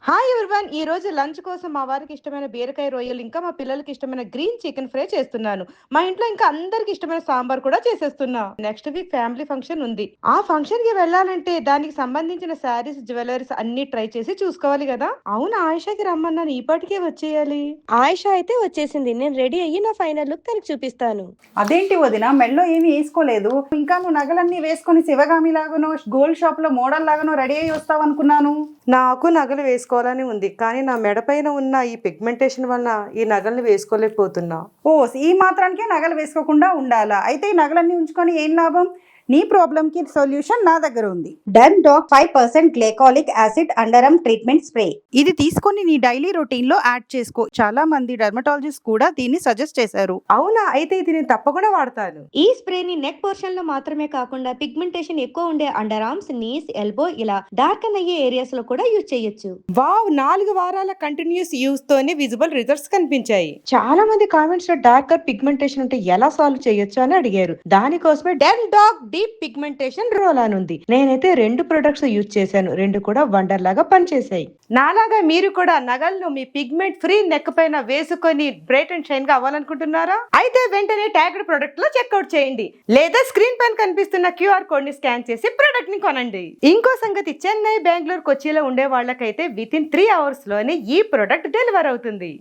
Hi everyone! ఈ రోజు lunch కోసం మా వారికి ఇష్టమైన బీరకాయ రొయ్యలు, ఇంకా మా పిల్లలకి ఇష్టమైన గ్రీన్ చికెన్ ఫ్రై చేస్తున్నాను. మా ఇంట్లో ఇంకా అందరికి ఇష్టమైన సాంబార్ కూడా చేసేస్తున్నా. నెక్స్ట్ వీక్ ఫ్యామిలీ ఫంక్షన్ ఉంది. ఆ ఫంక్షన్ కి వెళ్ళాలంటే దానికి సంబంధించిన శారీస్, జ్యువెలరీస్ అన్ని ట్రై చేసి చూసుకోవాలి కదా. అవును, ఆయిషాకి రమ్మన్నాను, ఈ పాటికే వచ్చేయాలి. ఆయిషా అయితే వచ్చేసింది. నేను రెడీ అయ్యి నా ఫైనల్ లుక్ తనకి చూపిస్తాను. అదేంటి వదిన, మెడలో ఏమీ వేసుకోలేదు? ఇంకా నువ్వు నగలన్నీ వేసుకొని శివగామి లాగానో గోల్డ్ షాప్ లో మోడల్ లాగానో రెడీ అయ్యి వస్తావు అనుకున్నాను. నాకు నగలు వేసుకోవాలని ఉంది, కానీ నా మెడ పైన ఉన్న ఈ పిగ్మెంటేషన్ వలన ఈ నగల్ని వేసుకోలేకపోతున్నా. ఓ, ఈ మాత్రానికే నగలు వేసుకోకుండా ఉండాలా? అయితే ఈ నగలన్నీ ఉంచుకొని ఏం లాభం? నీ ప్రాబ్లం కి సొల్యూషన్ నా దగ్గర ఉంది. డన్ డాక్ 5% glycolic acid underarm treatment spray. ఇది తీసుకొని నీ డైలీ రొటీన్ లో యాడ్ చేసుకో. చాలా మంది డర్మటాలజిస్ట్ కూడా దీన్ని సజెస్ట్ చేశారు. అవునా? అయితే ఇది నేను తప్పకుండా వాడతాను. ఈ స్ప్రేని నెక్ పోర్షన్ లో మాత్రమే కాకుండా పిగ్మెంటేషన్ ఎక్కువ ఉండే అండర్ ఆర్మ్స్, నీస్, ఎల్బో ఇలా డార్కన్ అయ్యే ఏరియాస్ లో కూడా యూజ్ చేయొచ్చు. వావ్! 4 వారాల కంటిన్యూస్ యూస్ తోనే విజిబుల్ రిజల్ట్స్ కనిపించాయి. చాలా మంది కామెంట్స్ లో డార్కర్ పిగ్మెంటేషన్ ఉంటే ఎలా సాల్వ్ చేయొచ్చు అని అడిగారు. దానికోసమే డెన్ డాక్ డీప్ పిగ్మెంటేషన్ రోల్ ఆన్ ఉంది. నేనైతే 2 ప్రొడక్ట్స్ యూజ్ చేశాను. 2 కూడా వండర్ లాగా పనిచేశాయి. నాలాగా మీరు కూడా నగలను మీ పిగ్మెంట్ ఫ్రీ నెక్ పైన వేసుకొని బ్రైట్ అండ్ షైన్ గా అవ్వాలనుకుంటున్నారా? అయితే వెంటనే ట్యాగ్డ్ ప్రొడక్ట్ లో చెక్అవుట్ చేయండి, లేదా స్క్రీన్ పైన కనిపిస్తున్న QR కోడ్ ని స్కాన్ చేసి ప్రొడక్ట్ ని కొనండి. ఇంకో సంగతి, చెన్నై, బెంగళూరు, కొచ్చిలో ఉండే వాళ్ళకైతే విత్ ఇన్ 3 hours లోనే ఈ ప్రొడక్ట్ డెలివర్ అవుతుంది.